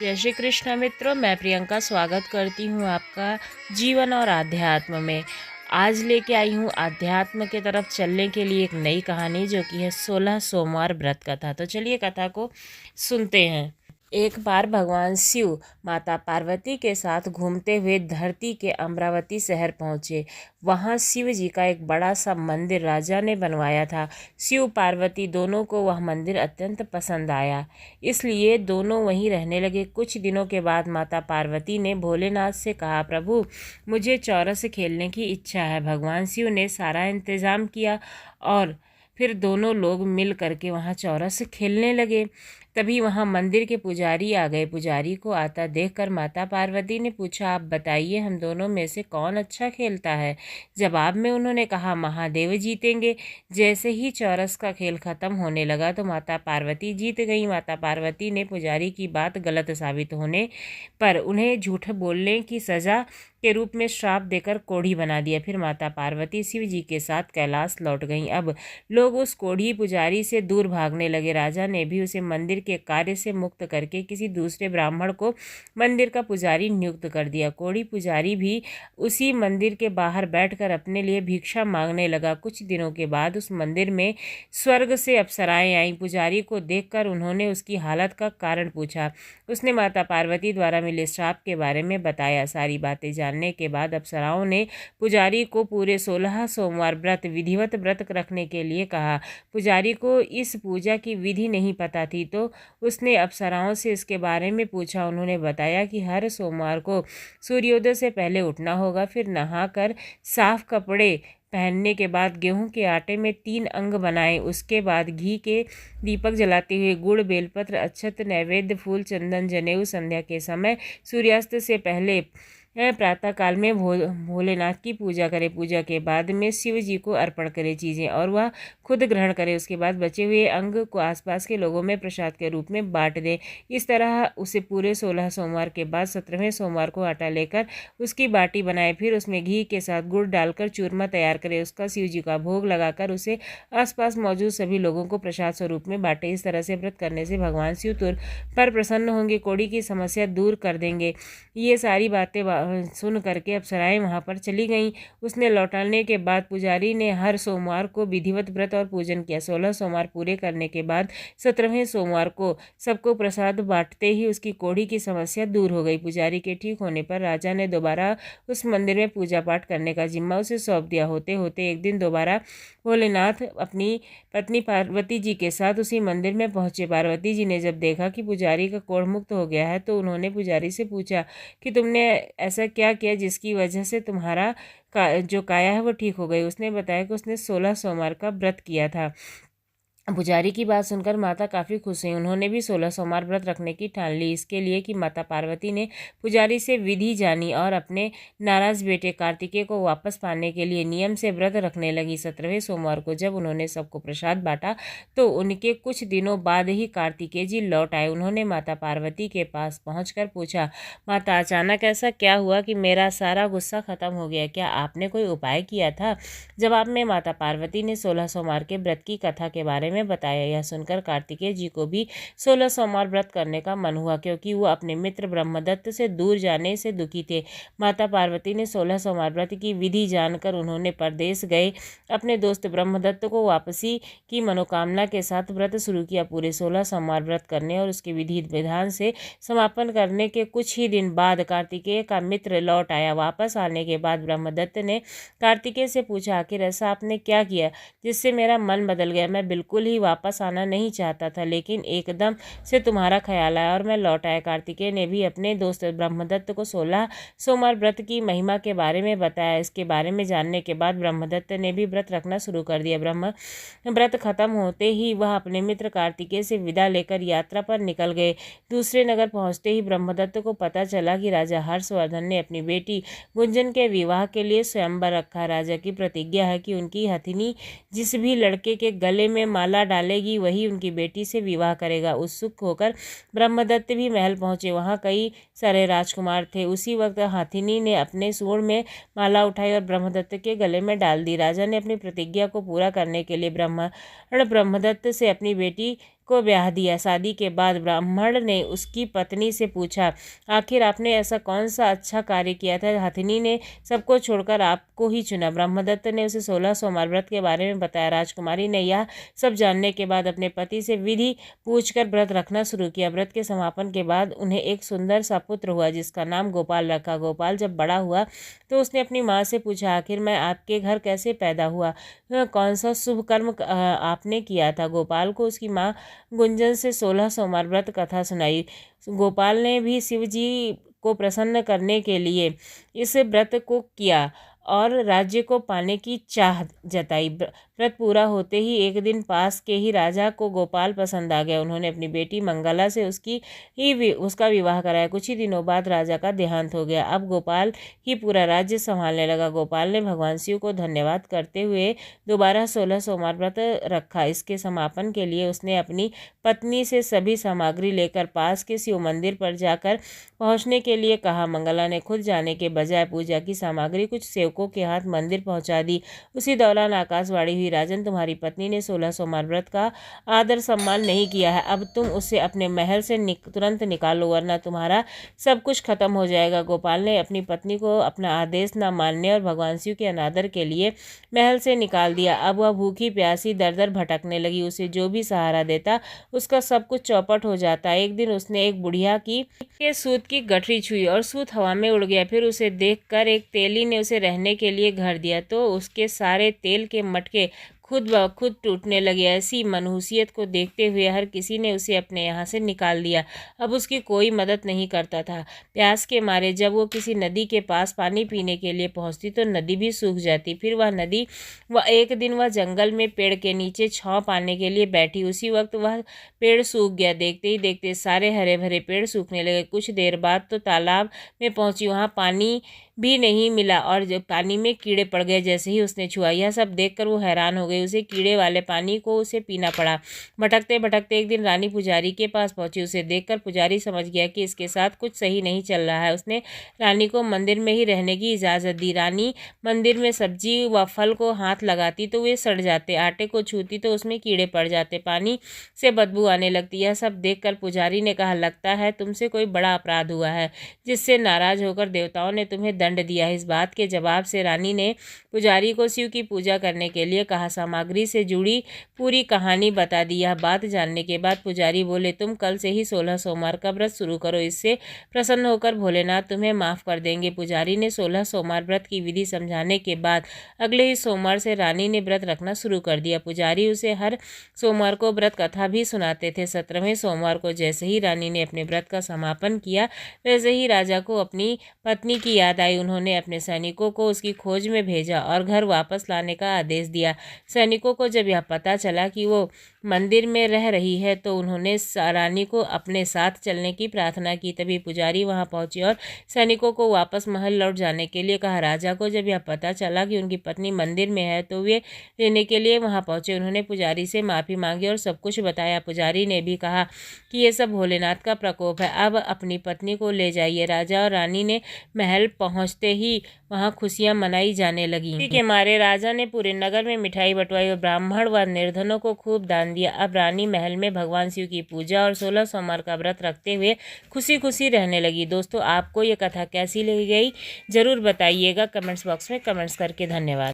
जय श्री कृष्ण मित्रों, मैं प्रियंका स्वागत करती हूँ आपका जीवन और आध्यात्म में। आज लेके आई हूँ आध्यात्म के तरफ चलने के लिए एक नई कहानी, जो कि है 16 सोमवार व्रत कथा। तो चलिए कथा को सुनते हैं। एक बार भगवान शिव माता पार्वती के साथ घूमते हुए धरती के अमरावती शहर पहुँचे। वहाँ शिव जी का एक बड़ा सा मंदिर राजा ने बनवाया था। शिव पार्वती दोनों को वह मंदिर अत्यंत पसंद आया, इसलिए दोनों वहीं रहने लगे। कुछ दिनों के बाद माता पार्वती ने भोलेनाथ से कहा, प्रभु मुझे चौरस खेलने की इच्छा है। भगवान शिव ने सारा इंतजाम किया और फिर दोनों लोग मिल करके वहाँ चौरस खेलने लगे। तभी वहाँ मंदिर के पुजारी आ गए। पुजारी को आता देखकर माता पार्वती ने पूछा, आप बताइए हम दोनों में से कौन अच्छा खेलता है। जवाब में उन्होंने कहा, महादेव जीतेंगे। जैसे ही चौरस का खेल खत्म होने लगा तो माता पार्वती जीत गई। माता पार्वती ने पुजारी की बात गलत साबित होने पर उन्हें झूठ बोलने की सजा के रूप में श्राप देकर कोढ़ी बना दिया। फिर माता पार्वती शिव जी के साथ कैलाश लौट गईं। अब लोग उस कोढ़ी पुजारी से दूर भागने लगे। राजा ने भी उसे मंदिर के कार्य से मुक्त करके किसी दूसरे ब्राह्मण को मंदिर का पुजारी नियुक्त कर दिया। कोढ़ी पुजारी भी उसी मंदिर के बाहर बैठकर अपने लिए भिक्षा मांगने लगा। कुछ दिनों के बाद उस मंदिर में स्वर्ग से अप्सराएं आईं। पुजारी को देखकर उन्होंने उसकी हालत का कारण पूछा। उसने माता पार्वती द्वारा मिले श्राप के बारे में बताया। सारी बातें जानने के बाद अप्सराओं ने पुजारी को पूरे 16 सोमवार व्रत विधिवत व्रत रखने के लिए कहा। पुजारी को इस पूजा की विधि नहीं पता थी, तो उसने अप्सराओं से इसके बारे में पूछा। उन्होंने बताया कि हर सोमवार को सूर्योदय से पहले उठना होगा, फिर नहाकर साफ कपड़े पहनने के बाद गेहूं के आटे में 3 अंग बनाएं। उसके बाद घी के दीपक जलाते हुए गुड़, बेलपत्र, अक्षत, नैवेद्य, फूल, चंदन, जनेऊ संध्या के समय सूर्यास्त से पहले प्रातः काल में भोलेनाथ की पूजा करे। पूजा के बाद में शिव जी को अर्पण करे चीज़ें और वह खुद ग्रहण करे। उसके बाद बचे हुए अंग को आसपास के लोगों में प्रसाद के रूप में बांट दे। इस तरह उसे पूरे 16 सोमवार के बाद 17वें सोमवार को आटा लेकर उसकी बाटी बनाए। फिर उसमें घी के साथ गुड़ डालकर चूरमा तैयार करे। उसका शिव जी का भोग लगाकर उसे आसपास मौजूद सभी लोगों को प्रसाद स्वरूप में बांटे। इस तरह से व्रत करने से भगवान शिव तुर पर प्रसन्न होंगे, कोढ़ी की समस्या दूर कर देंगे। ये सारी बातें सुन करके अप्सराएं वहां पर चली गईं। उसने लौटाने के बाद पुजारी ने हर सोमवार को विधिवत व्रत और पूजन किया। 16 सोमवार पूरे करने के बाद 17वें सोमवार को सबको प्रसाद बांटते ही उसकी कोढ़ी की समस्या दूर हो गई। पुजारी के ठीक होने पर राजा ने दोबारा उस मंदिर में पूजा पाठ करने का जिम्मा उसे सौंप दिया। होते होते एक दिन दोबारा भोलेनाथ अपनी पत्नी पार्वती जी के साथ उसी मंदिर में पहुंचे। पार्वती जी ने जब देखा कि पुजारी का कोढ़ मुक्त हो गया है तो उन्होंने पुजारी से पूछा कि तुमने ऐसा क्या किया जिसकी वजह से तुम्हारा जो काया है वो ठीक हो गई। उसने बताया कि उसने 16 सोमवार का व्रत किया था। पुजारी की बात सुनकर माता काफ़ी खुश हुई। उन्होंने भी 16 सोमवार व्रत रखने की ठान ली। इसके लिए कि माता पार्वती ने पुजारी से विधि जानी और अपने नाराज बेटे कार्तिकेय को वापस पाने के लिए नियम से व्रत रखने लगी। 17वें सोमवार को जब उन्होंने सबको प्रसाद बांटा तो उनके कुछ दिनों बाद ही कार्तिकेय जी लौट आए। उन्होंने माता पार्वती के पास पहुँच पूछा, माता अचानक ऐसा क्या हुआ कि मेरा सारा गुस्सा खत्म हो गया? क्या आपने कोई उपाय किया था? जवाब में माता पार्वती ने 16 सोमवार के व्रत की कथा के बारे में बताया। यह सुनकर कार्तिकेय जी को भी 16 सोमवार व्रत करने का मन हुआ, क्योंकि वो अपने मित्र ब्रह्मदत्त से दूर जाने से दुखी थे। माता पार्वती ने 16 सोमवार व्रत की विधि जानकर उन्होंने परदेश गए अपने दोस्त ब्रह्मदत्त को वापसी की मनोकामना के साथ व्रत शुरू किया। पूरे 16 सोमवार व्रत करने और उसके विधि विधान से समापन करने के कुछ ही दिन बाद कार्तिकेय का मित्र लौट आया। वापस आने के बाद ब्रह्मदत्त ने कार्तिकेय से पूछा, आखिर ऐसा आपने क्या किया जिससे मेरा मन बदल गया? मैं बिल्कुल ही वापस आना नहीं चाहता था, लेकिन एकदम से तुम्हारा ख्याल आया और मैं लौट आया। कार्तिकेय ने भी अपने दोस्त ब्रह्मदत्त को 16 सोमवार व्रत की महिमा के बारे में बताया। इसके बारे में जानने के बाद ब्रह्मदत्त ने भी व्रत रखना शुरू कर दिया। व्रत खत्म होते ही वह अपने मित्र कार्तिकेय से विदा लेकर यात्रा पर निकल गए। दूसरे नगर पहुंचते ही ब्रह्मदत्त को पता चला कि राजा हर्षवर्धन ने अपनी बेटी गुंजन के विवाह के लिए स्वयंवर रखा। राजा की प्रतिज्ञा है कि उनकी हथिनी जिस भी लड़के के गले में माला डालेगी वही उनकी बेटी से विवाह करेगा। उत्सुक होकर ब्रह्मदत्त भी महल पहुंचे। वहां कई सारे राजकुमार थे। उसी वक्त हाथिनी ने अपने सूंड में माला उठाई और ब्रह्मदत्त के गले में डाल दी। राजा ने अपनी प्रतिज्ञा को पूरा करने के लिए ब्रह्मदत्त से अपनी बेटी को ब्याह दिया। शादी के बाद ब्राह्मण ने उसकी पत्नी से पूछा, आखिर आपने ऐसा कौन सा अच्छा कार्य किया था, हथिनी ने सबको छोड़कर आपको ही चुना। ब्रह्मदत्त ने उसे 16 सोमवार व्रत के बारे में बताया। राजकुमारी ने यह सब जानने के बाद अपने पति से विधि पूछकर व्रत रखना शुरू किया। व्रत के समापन के बाद उन्हें एक सुंदर सा पुत्र हुआ जिसका नाम गोपाल रखा। गोपाल जब बड़ा हुआ तो उसने अपनी माँ से पूछा, आखिर मैं आपके घर कैसे पैदा हुआ, कौन सा शुभ कर्म आपने किया था। गोपाल को उसकी माँ गुंजन से 16 सोमवार व्रत कथा सुनाई। गोपाल ने भी शिव जी को प्रसन्न करने के लिए इस व्रत को किया और राज्य को पाने की चाह जताई। व्रत पूरा होते ही एक दिन पास के ही राजा को गोपाल पसंद आ गया। उन्होंने अपनी बेटी मंगला से उसका विवाह कराया। कुछ ही दिनों बाद राजा का देहांत हो गया। अब गोपाल ही पूरा राज्य संभालने लगा। गोपाल ने भगवान शिव को धन्यवाद करते हुए दोबारा 16 सोमवार व्रत रखा। इसके समापन के लिए उसने अपनी पत्नी से सभी सामग्री लेकर पास के शिव मंदिर पर जाकर पहुंचने के लिए कहा। मंगला ने खुद जाने के बजाय पूजा की सामग्री कुछ सेवकों के हाथ मंदिर पहुंचा दी। उसी दौरान आकाशवाणी हुई, राजन, तुम्हारी पत्नी ने 16 सोमवार व्रत का आदर सम्मान नहीं किया है। अब तुम उसे अपने महल से तुरंत निकालो वरना तुम्हारा सब कुछ खत्म हो जाएगा। गोपाल ने अपनी पत्नी को अपना आदेश न मानने और भगवान शिव के अनादर के लिए महल से निकाल दिया। अब वह भूखी प्यासी दर दर भटकने लगी। उसे जो भी सहारा देता उसका सब कुछ चौपट हो जाता। एक दिन उसने एक बुढ़िया की सूत की गठरी छुई और सूत हवा में उड़ गया। फिर उसे देखकर एक तेली ने उसे रहने के लिए घर दिया तो उसके सारे तेल के मटके खुद ब खुद टूटने लगे। ऐसी मनहूसियत को देखते हुए हर किसी ने उसे अपने यहाँ से निकाल दिया। अब उसकी कोई मदद नहीं करता था। प्यास के मारे जब वो किसी नदी के पास पानी पीने के लिए पहुँचती तो नदी भी सूख जाती। फिर एक दिन वह जंगल में पेड़ के नीचे छांव पाने के लिए बैठी। उसी वक्त वह पेड़ सूख गया। देखते ही देखते सारे हरे भरे पेड़ सूखने लगे। कुछ देर बाद तो तालाब में पहुंची, वहाँ पानी भी नहीं मिला और जब पानी में कीड़े पड़ गए जैसे ही उसने छुआ। यह सब देखकर वो हैरान हो गई। उसे कीड़े वाले पानी को उसे पीना पड़ा। भटकते भटकते एक दिन रानी पुजारी के पास पहुंची। उसे देखकर पुजारी समझ गया कि इसके साथ कुछ सही नहीं चल रहा है। उसने रानी को मंदिर में ही रहने की इजाज़त दी। रानी मंदिर में सब्जी व फल को हाथ लगाती तो वे सड़ जाते, आटे को छूती तो उसमें कीड़े पड़ जाते, पानी से बदबू आने लगती। यह सब देखकर पुजारी ने कहा, लगता है तुमसे कोई बड़ा अपराध हुआ है जिससे नाराज होकर देवताओं ने तुम्हें दंड दिया। इस बात के जवाब से रानी ने पुजारी को शिव की पूजा करने के लिए कहा। सामग्री से जुड़ी पूरी कहानी बता दी। यह बात जानने के बाद पुजारी बोले, तुम कल से ही 16 सोमवार का व्रत शुरू करो, इससे प्रसन्न होकर भोलेनाथ तुम्हें माफ कर देंगे। पुजारी ने 16 सोमवार व्रत की विधि समझाने के बाद अगले ही सोमवार से रानी ने व्रत रखना शुरू कर दिया। पुजारी उसे हर सोमवार को व्रत कथा भी सुनाते थे। 17वें सोमवार को जैसे ही रानी ने अपने व्रत का समापन किया वैसे ही राजा को अपनी पत्नी की याद आई। उन्होंने अपने सैनिकों को उसकी खोज में भेजा और घर वापस लाने का आदेश दिया। सैनिकों को जब यह पता चला कि वो मंदिर में रह रही है तो उन्होंने रानी को अपने साथ चलने की प्रार्थना की। तभी पुजारी वहां पहुंचे और सैनिकों को वापस महल लौट जाने के लिए कहा। राजा को जब यह पता चला कि उनकी पत्नी मंदिर में है तो वे लेने के लिए वहां पहुंचे। उन्होंने पुजारी से माफ़ी मांगी और सब कुछ बताया। पुजारी ने भी कहा कि ये सब भोलेनाथ का प्रकोप है, अब अपनी पत्नी को ले जाइए। राजा और रानी ने महल पहुंचते ही वहां खुशियां मनाई जाने लगी। इसी के मारे राजा ने पूरे नगर में मिठाई बंटवाई और ब्राह्मण व निर्धनों को खूब दान दिया। अब रानी महल में भगवान शिव की पूजा और 16 सोमवार का व्रत रखते हुए खुशी खुशी रहने लगी। दोस्तों, आपको ये कथा कैसी लगी गई जरूर बताइएगा कमेंट्स बॉक्स में कमेंट्स करके। धन्यवाद।